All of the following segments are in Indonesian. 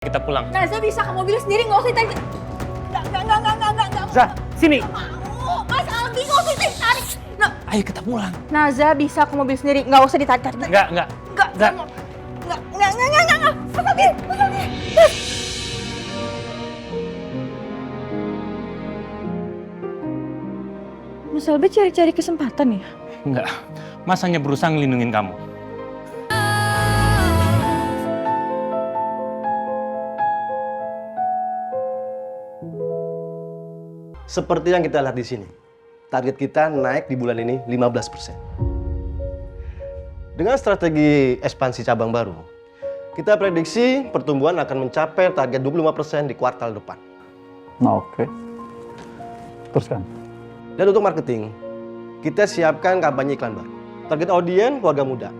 Kita pulang. Naza bisa ke mobil sendiri, nggak usah ditarik. Nggak. Za, sini. Nggak mau. Mas Albi, nggak usah ditarik. Nah, Ayo kita pulang. Naza bisa ke mobil sendiri, nggak usah ditarik. Enggak. Nggak. Nggak. Mas Albi. Mas Albi cari-cari kesempatan ya? Enggak. Mas hanya berusaha ngelindungin kamu. Seperti yang kita lihat di sini, target kita naik di bulan ini 15%. Dengan strategi ekspansi cabang baru, kita prediksi pertumbuhan akan mencapai target 25% di kuartal depan. Nah, oke. Teruskan. Dan untuk marketing, kita siapkan kampanye iklan baru. Target audiens keluarga muda.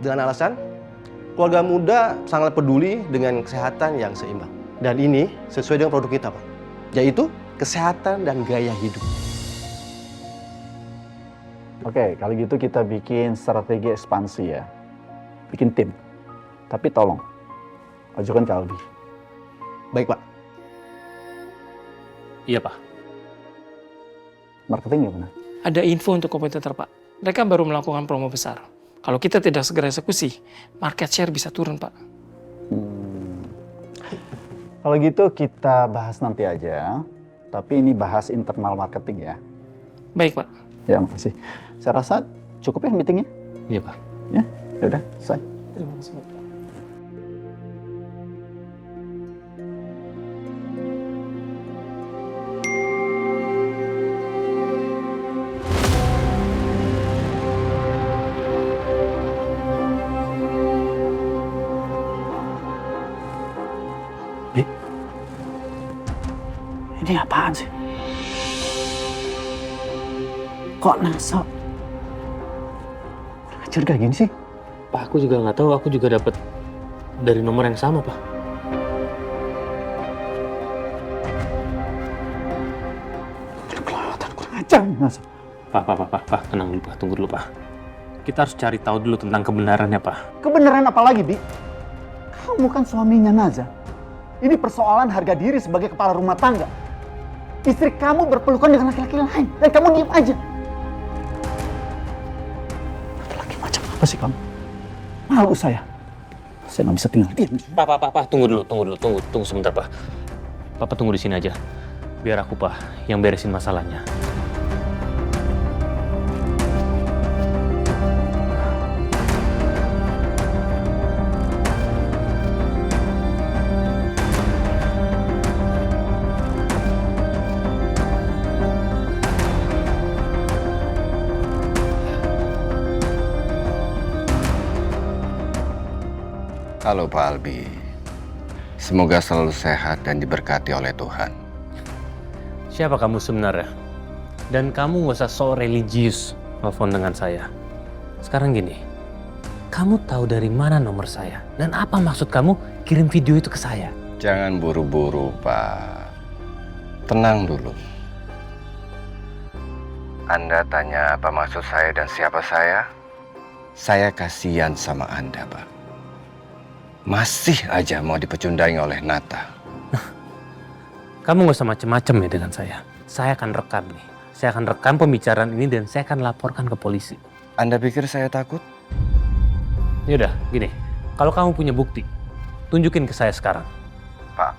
Dengan alasan, keluarga muda sangat peduli dengan kesehatan yang seimbang. Dan ini sesuai dengan produk kita, Pak. Yaitu kesehatan dan gaya hidup. Oke, kalau gitu kita bikin strategi ekspansi ya. Bikin tim. Tapi tolong, ajukan ke Albi. Baik, Pak. Iya, Pak. Marketing gimana? Ada info untuk kompetitor, Pak. Mereka baru melakukan promo besar. Kalau kita tidak segera eksekusi, market share bisa turun, Pak. Kalau gitu kita bahas nanti aja. Tapi ini bahas internal marketing ya. Baik, Pak. Ya, makasih. Saya rasa cukup ya meetingnya? Iya, Pak. Ya, yaudah, selesai. Terima kasih, Pak. Bi, ini apaan sih? Kok NASA? Ngajar kayak gini sih? Pak, aku juga nggak tahu. Aku juga dapat dari nomor yang sama, Pak. Kelewatan kurang ajar nih NASA. Pak, tenang dulu, Pak. Tunggu dulu, Pak. Kita harus cari tahu dulu tentang kebenarannya, Pak. Kebenaran apa lagi, Bi? Kamu kan suaminya Naza. Ini persoalan harga diri sebagai kepala rumah tangga. Istri kamu berpelukan dengan laki-laki lain, dan kamu diam aja. Laki macam apa sih kamu? Malu saya. Saya nggak bisa tinggal diam. Pak. Tunggu sebentar, Pak. Papa tunggu di sini aja. Biar aku, Pak, yang beresin masalahnya. Halo Pak Albi, semoga selalu sehat dan diberkati oleh Tuhan. Siapa kamu sebenarnya? Dan kamu nggak usah sok religius telepon dengan saya. Sekarang gini, kamu tahu dari mana nomor saya? Dan apa maksud kamu kirim video itu ke saya? Jangan buru-buru Pak, tenang dulu. Anda tanya apa maksud saya dan siapa saya? Saya kasihan sama Anda Pak. Masih aja mau dipecundangi oleh Nata. Kamu nggak usah macem-macem ya dengan saya. Saya akan rekam nih. Saya akan rekam pembicaraan ini dan saya akan laporkan ke polisi. Anda pikir saya takut? Yaudah, gini. Kalau kamu punya bukti, tunjukin ke saya sekarang. Pak,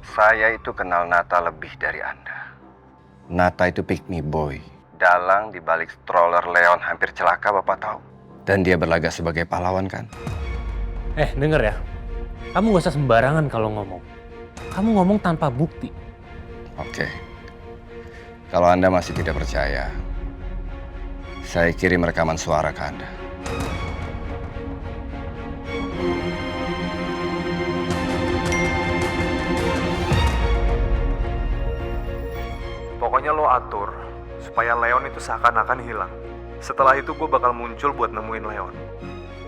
saya itu kenal Nata lebih dari Anda. Nata itu pick me boy. Dalang di balik stroller Leon hampir celaka Bapak tahu. Dan dia berlagak sebagai pahlawan kan? Denger ya. Kamu nggak usah sembarangan kalau ngomong. Kamu ngomong tanpa bukti. Oke. Kalau Anda masih tidak percaya, saya kirim rekaman suara ke Anda. Pokoknya lo atur supaya Leon itu seakan-akan hilang. Setelah itu gue bakal muncul buat nemuin Leon.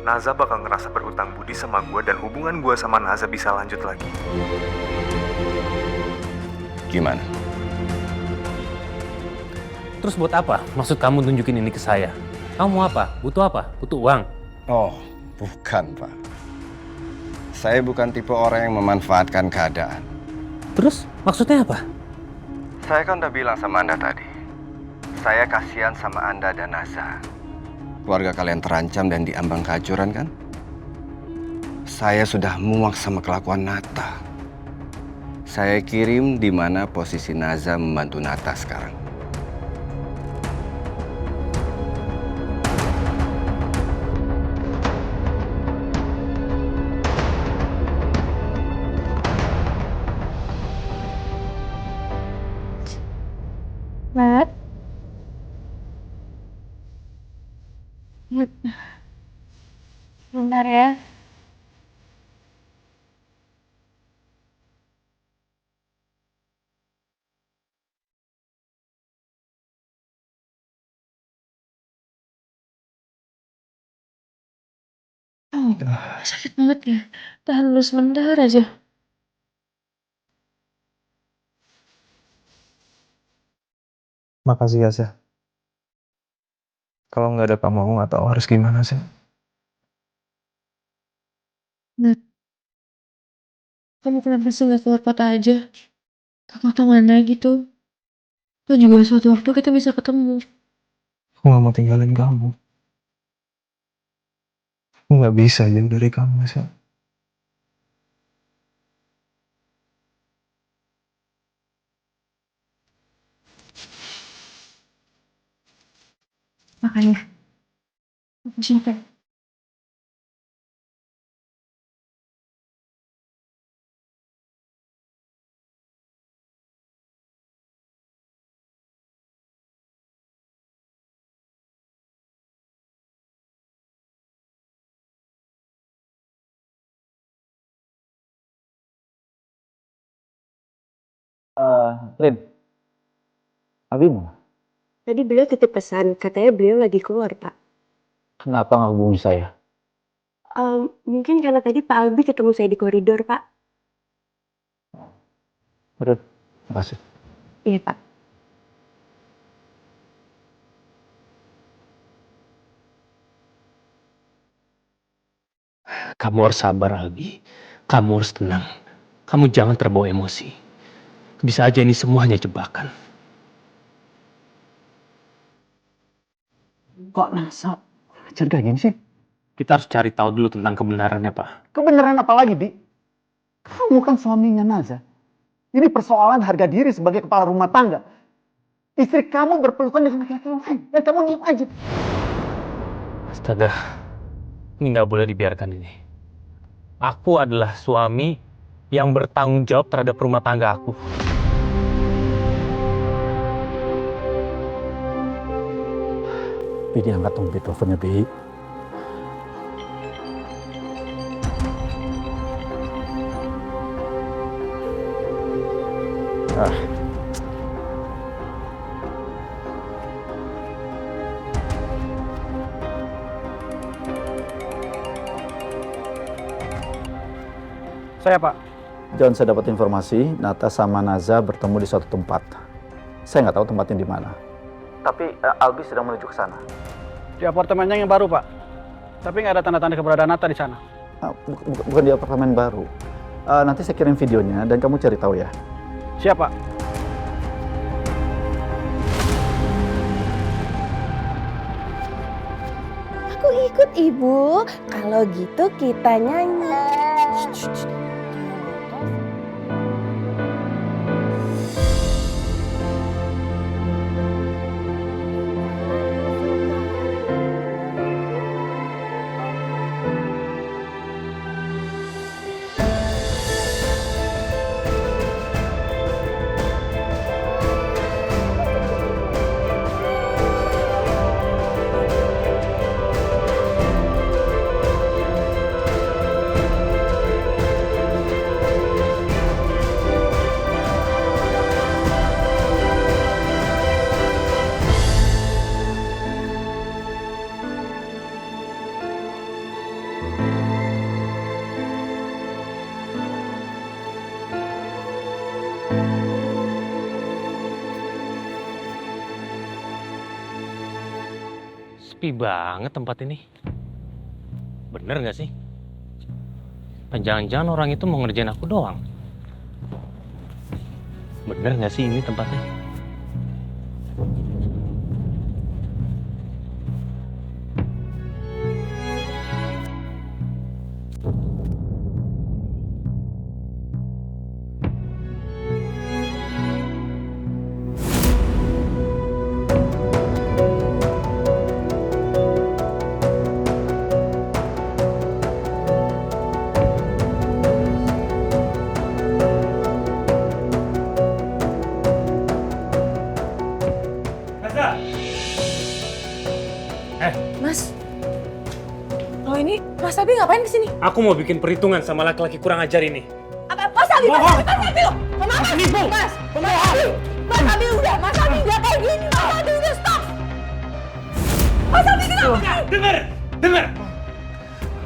Naza bakal ngerasa berhutang budi sama gue dan hubungan gue sama Naza bisa lanjut lagi. Gimana? Terus buat apa maksud kamu tunjukin ini ke saya? Kamu mau apa? Butuh apa? Butuh uang? Oh, bukan Pak. Saya bukan tipe orang yang memanfaatkan keadaan. Terus maksudnya apa? Saya kan udah bilang sama Anda tadi. Saya kasihan sama Anda dan Naza. Keluarga kalian terancam dan diambang kehancuran kan? Saya sudah muak sama kelakuan Nata. Saya kirim di mana posisi Naza membantu Nata sekarang. Mat. Bentar ya. Oh, sakit banget ya. Tahan dulu sebentar aja. Makasih ya, Zah. Kalau nggak ada kamu, aku nggak tahu harus gimana sih. Nat, kamu kenapa sih nggak keluar kota aja? Ke kota mana gitu? Tuh juga suatu waktu kita bisa ketemu. Aku nggak mau tinggalin kamu. Aku nggak bisa jauh dari kamu, Zah. Makanya, aku cinta. Lin, Abi mana? Tadi beliau titip pesan, katanya beliau lagi keluar, Pak. Kenapa nggak hubungi saya? Mungkin karena tadi Pak Albi ketemu saya di koridor, Pak. Udah, makasih. Iya, Pak. Kamu harus sabar, Albi. Kamu harus tenang. Kamu jangan terbawa emosi. Bisa aja ini semua hanya jebakan. Kok Nasa ngajar kayak gini sih? Kita harus cari tahu dulu tentang kebenarannya, Pak. Kebenaran apa lagi, Bi? Kamu kan suaminya Naza. Ini persoalan harga diri sebagai kepala rumah tangga. Istri kamu berpelukan dengan laki-laki lain. Dan kamu diam aja. Astaga, ini nggak boleh dibiarkan ini. Aku adalah suami yang bertanggung jawab terhadap rumah tangga aku. Bi, diangkat dong, Bi, teleponnya, Bi. Saya, Pak. John, saya dapat informasi Nata sama Naza bertemu di suatu tempat. Saya nggak tahu tempatnya di mana. Tapi Albi sedang menuju ke sana. Di apartemennya yang baru, Pak. Tapi nggak ada tanda-tanda keberadaan Nata di sana. Bukan di apartemen baru. Nanti saya kirim videonya dan kamu cari tahu ya. Siap, Pak. Aku ikut, Ibu. Kalau gitu kita nyanyi. Sepi banget tempat ini. Bener nggak sih? Jangan-jangan orang itu mau ngerjain aku doang. Bener nggak sih ini tempatnya? Mas, lo ini Mas Abi ngapain kesini? Aku mau bikin perhitungan sama laki-laki kurang ajar ini. Apa? Mas Abi, Mas Abi lo! Mas Abi, Mas Abi udah, Mas Abi nggak kayak gini, Mas Abi udah stop! Mas Abi kenapa? Dengar!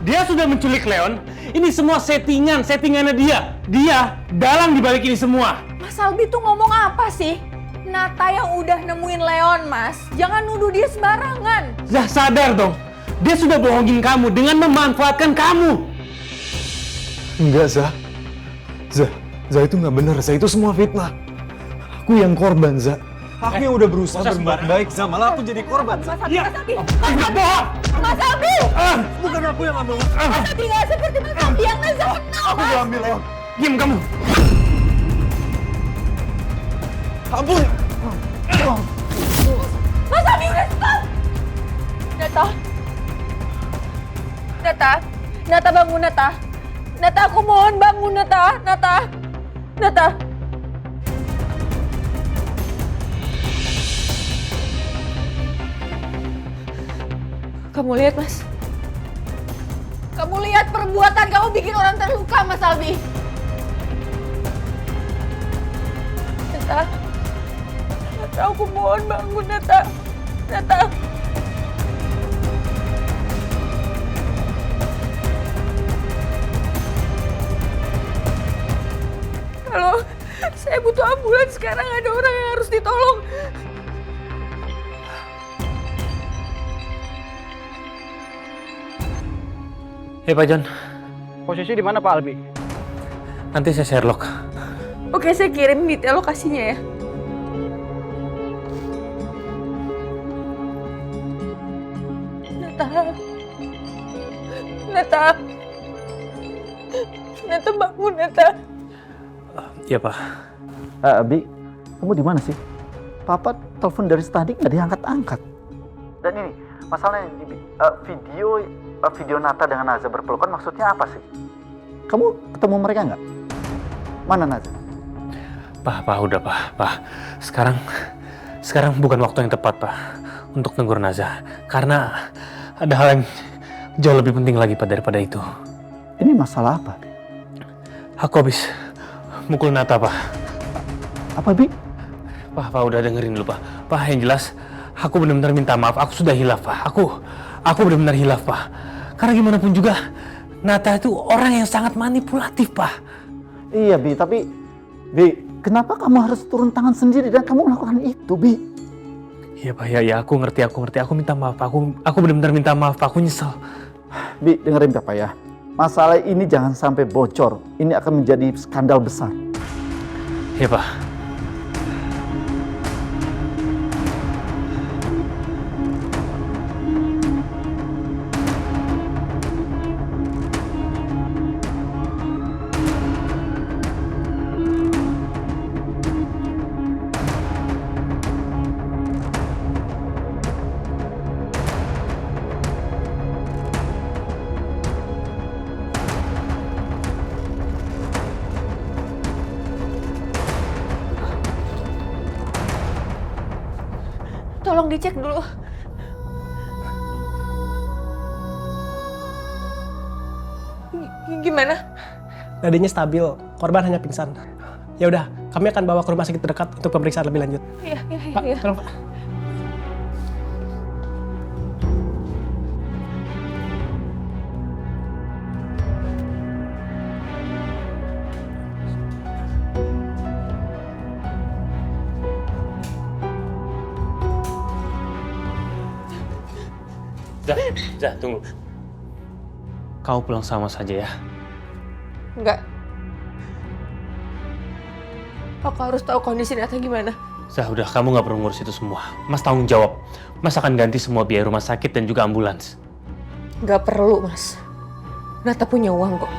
Dia sudah menculik Leon. Ini semua settingannya dia. Dia dalang dibalik ini semua. Mas Abi tuh ngomong apa sih? Nata yang udah nemuin Leon, Mas. Jangan nuduh dia sembarangan. Zah, sadar dong. Dia sudah bohongin kamu dengan memanfaatkan kamu. Enggak, Zah. Zah itu nggak benar, Zah. Itu semua fitnah. Aku yang korban, Zah. Aku yang udah berusaha berbuat baik, Zah. Malah aku jadi korban, Zah. Mas Abi, Mas Abi! Bukan aku yang ambil. Mas Abi nggak seperti Mas Abi yang Naza kenal, Aku Mas. gak ambil, Leon. Diam kamu. Ampun! Mas Abi udah stop! Nata bangun, Nata. Nata, aku mohon bangun, Nata. Nata. Kamu lihat, Mas? Kamu lihat perbuatan kamu bikin orang terluka, Mas Albi. Nata, aku mohon bangun, Nata. Halo, saya butuh ambulans sekarang. Ada orang yang harus ditolong. Hei Pak John, Posisi di mana Pak Albi? nanti saya share log. Oke, saya kirim detail lokasinya ya. Nata bangun, Nata. Iya Pak. Abi, kamu di mana sih? Papa telepon dari tadi nggak diangkat-angkat. Dan ini masalahnya video Nata dengan Naza berpelukan maksudnya apa sih? Kamu ketemu mereka nggak? Mana Naza? Pak, udah Pak. Sekarang bukan waktu yang tepat Pak untuk negur Naza. Karena ada hal yang jauh lebih penting lagi Pak daripada itu. Ini masalah apa? Aku habis mukul Nata Pak. Apa, Bi? Pak, udah dengerin dulu Pak. Pak, yang jelas aku benar-benar minta maaf. Aku sudah hilaf Pak. Aku benar-benar hilaf Pak. Karena gimana pun juga Nata itu orang yang sangat manipulatif Pak. Iya, Bi, tapi Bi, kenapa kamu harus turun tangan sendiri dan kamu melakukan itu, Bi? Iya Pak, ya aku ngerti. Aku minta maaf Pak. Aku benar-benar minta maaf Pak. Aku nyesel. Bi, dengerin Papa ya. Masalah ini jangan sampai bocor. Ini akan menjadi skandal besar. Iya Pak. Tolong dicek dulu. Gimana? Nadinya stabil, korban hanya pingsan. Ya udah, kami akan bawa ke rumah sakit terdekat untuk pemeriksaan lebih lanjut. Iya. Pak, tolong Pak. Zah, tunggu. Kau pulang sama saja ya. Enggak. Aku harus tahu kondisi Nata gimana. Zah, udah kamu nggak perlu ngurus itu semua. Mas tanggung jawab. Mas akan ganti semua biaya rumah sakit dan juga ambulans. Nggak perlu, Mas. Nata punya uang kok.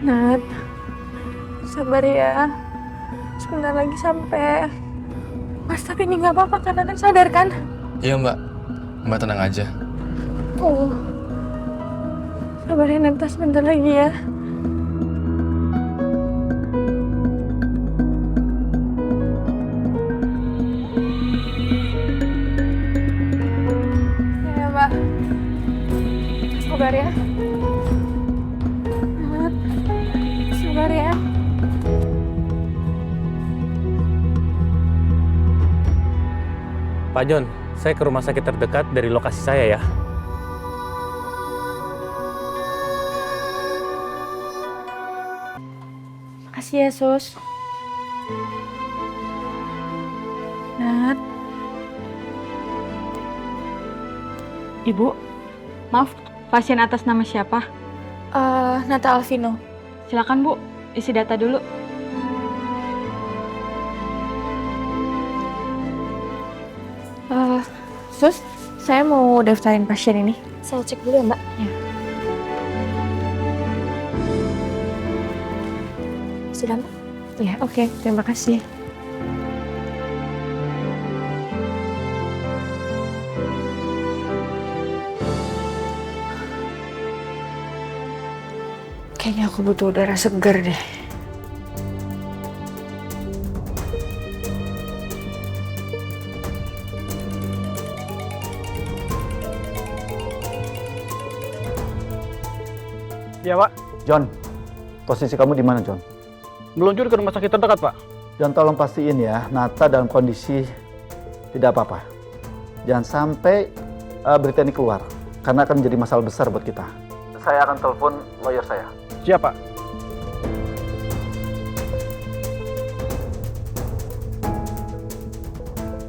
Nat, sabar ya. Sebentar lagi sampai. Mas, tapi ini nggak apa-apa kan? Nat sadar kan? Iya mbak, mbak tenang aja. Oh, sabar ya Nat, sebentar lagi ya. Ya Mbak, sabar ya. Nat, sabar ya. Pak John, saya ke rumah sakit terdekat dari lokasi saya ya. Makasih ya, Sus. Nat. Ibu, maaf, pasien atas nama siapa? Nata Alvino. Silakan Bu, isi data dulu. Sus, saya mau daftarin pasien ini. Saya cek dulu ya, Mbak. Ya. Sudah, Mbak? Ya, oke. Terima kasih. Kayaknya aku butuh udara segar deh. Iya Pak. John, posisi kamu di mana, John? Meluncur ke rumah sakit terdekat Pak. John, tolong pastiin ya, Nata dalam kondisi tidak apa-apa. Jangan sampai berita ini keluar, karena akan menjadi masalah besar buat kita. Saya akan telepon lawyer saya. Siap Pak.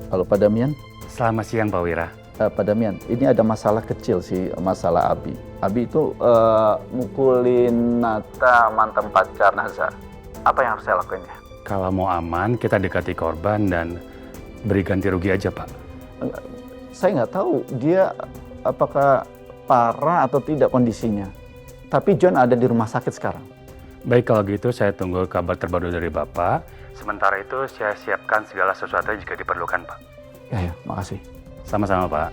Halo Pak Damian. Selamat siang Pak Wira. Pak Damian, ini ada masalah kecil sih, masalah Abi. Abi itu mukulin Nata, mantan pacar Naza. Apa yang harus saya lakuin ya? Kalau mau aman, kita dekati korban dan beri ganti rugi aja Pak. Saya nggak tahu dia apakah parah atau tidak kondisinya. Tapi John ada di rumah sakit sekarang. Baik kalau gitu saya tunggu kabar terbaru dari Bapak. Sementara itu saya siapkan segala sesuatu jika diperlukan Pak. Ya, makasih. Sama-sama Pak.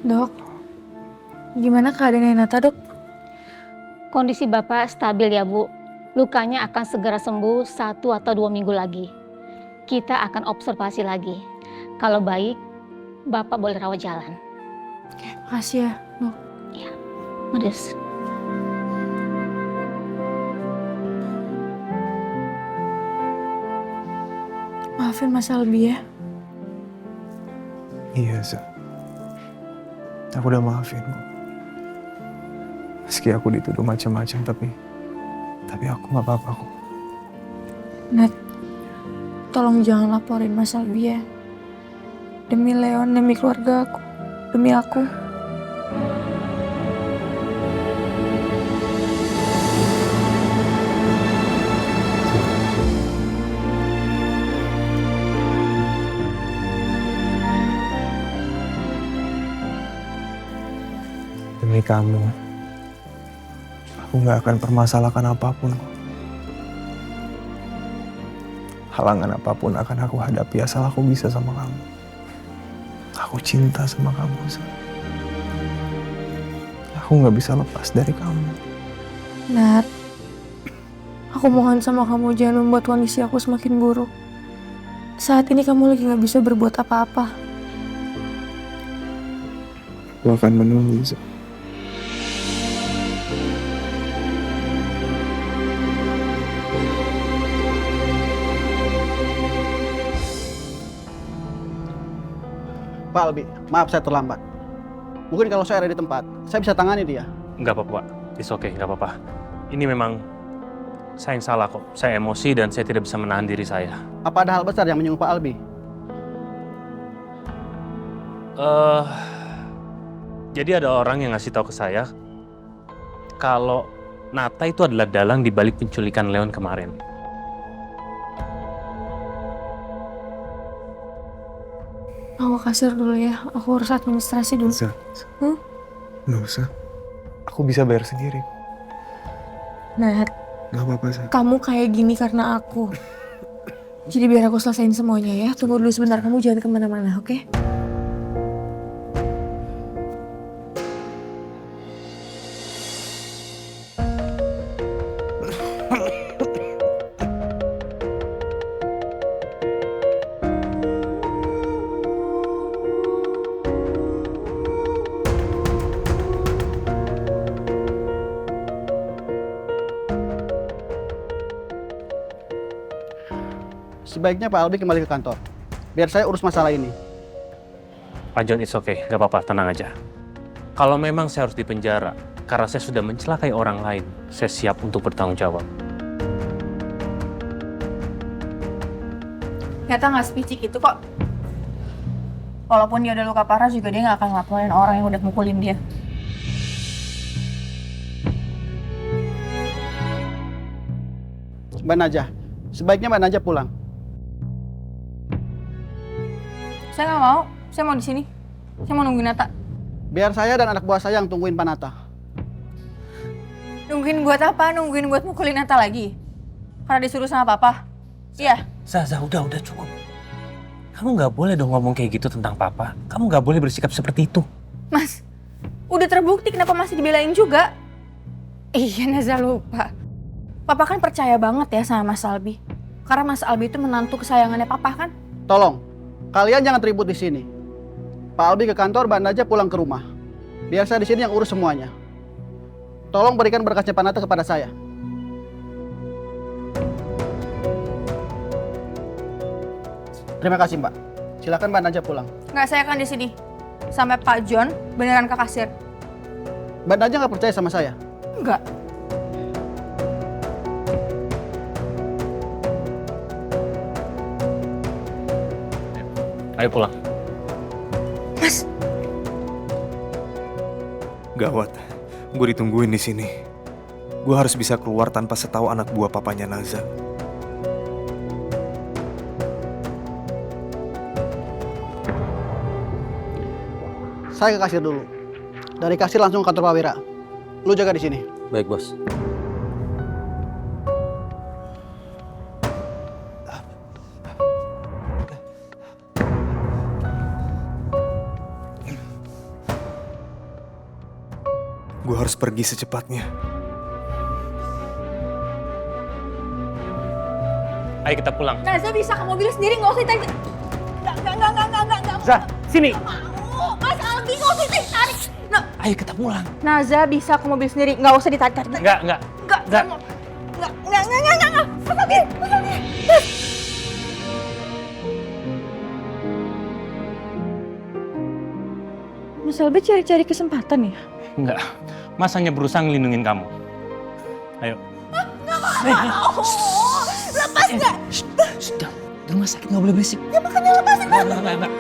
Dok, gimana keadaan Nata, Dok? Kondisi Bapak stabil ya Bu. Lukanya akan segera sembuh 1 atau 2 minggu lagi. Kita akan observasi lagi. Kalau baik, Bapak boleh rawat jalan. Makasih ya, Dok. Ya, Modus. Maafin Mas Albi ya. Iya, Za. Aku udah maafin, Bu. Meski aku dituduh macam-macam, tapi aku nggak apa-apa kok. Nat, tolong jangan laporin Mas Albi ya. Demi Leon, demi keluarga aku, demi aku. Demi kamu, aku nggak akan permasalahkan apapun kok. Halangan apapun akan aku hadapi asal aku bisa sama kamu. Aku cinta sama kamu, Sa. Aku nggak bisa lepas dari kamu. Nat, aku mohon sama kamu jangan membuat kondisi aku semakin buruk. Saat ini kamu lagi gak bisa berbuat apa-apa. Aku akan menunggu, Za. Pak Albi, maaf saya terlambat. Mungkin kalau saya ada di tempat, saya bisa tangani dia. Nggak apa-apa, Pak. It's okay, nggak apa-apa. Ini memang saya yang salah kok. Saya emosi dan saya tidak bisa menahan diri saya. Apa ada hal besar yang menyinggung Pak Albi? Jadi ada orang yang ngasih tahu ke saya kalau Nata itu adalah dalang di balik penculikan Leon kemarin. Aku kasir dulu ya, aku urus administrasi dulu. Za, nggak usah. Aku bisa bayar sendiri. Nat, Nggak apa-apa, Za. kamu kayak gini karena aku. Jadi biar aku selesain semuanya ya. Tunggu dulu sebentar, kamu jangan kemana-mana, oke? Sebaiknya Pak Albi kembali ke kantor. Biar saya urus masalah ini. Pak John, it's okay, nggak apa-apa, tenang aja. Kalau memang saya harus dipenjara karena saya sudah mencelakai orang lain, saya siap untuk bertanggung jawab. Ternyata nggak sepicik itu kok. Walaupun dia udah luka parah juga dia nggak akan ngelaporin orang yang udah mukulin dia. Mbak Najah, sebaiknya Mbak Najah pulang. Saya nggak mau. Saya mau di sini. Saya mau nungguin Nata. Biar saya dan anak buah saya yang tungguin Pak Nata. Nungguin buat apa? Nungguin buat mukulin Nata lagi? Karena disuruh sama papa? Iya. Zaza, udah cukup. Kamu nggak boleh dong ngomong kayak gitu tentang papa. Kamu nggak boleh bersikap seperti itu. Mas, udah terbukti kenapa masih dibelain juga? Iya, Naza lupa. Papa kan percaya banget ya sama Mas Albi. Karena Mas Albi itu menantu kesayangannya papa kan? Tolong, kalian jangan ribut di sini. Pak Albi ke kantor, Mbak Najah pulang ke rumah. Biar saya di sini yang urus semuanya. Tolong berikan berkasnya Pak Nata kepada saya. Terima kasih, Mbak. Silakan Mbak Najah pulang. Nggak, saya akan di sini. Sampai Pak John beneran ke kasir. Mbak Najah nggak percaya sama saya? Enggak. Ayo pulang. Mas. Gawat, gue ditungguin di sini. Gue harus bisa keluar tanpa setahu anak buah papanya Naza. Saya ke kasir dulu. Dari kasir langsung ke kantor Pak Wira. Lu jaga di sini. Baik, Bos. Gue harus pergi secepatnya. Ayo kita pulang. Naza bisa ke mobil sendiri, nggak usah ditarik. Enggak. Zah, sini. Mas Albi nggak usah ditarik. Ayo kita pulang. Naza bisa ke mobil sendiri, nggak usah ditarik. Enggak. Enggak. Zah. Enggak. Mas Albi. Mas Albi cari-cari kesempatan ya? Enggak. Mas hanya berusaha ngelindungin kamu. Ayo. Nggak mau. Lepas nggak? Sudah. Di rumah sakit nggak boleh berisik. Ya makanya lepasin. Enggak.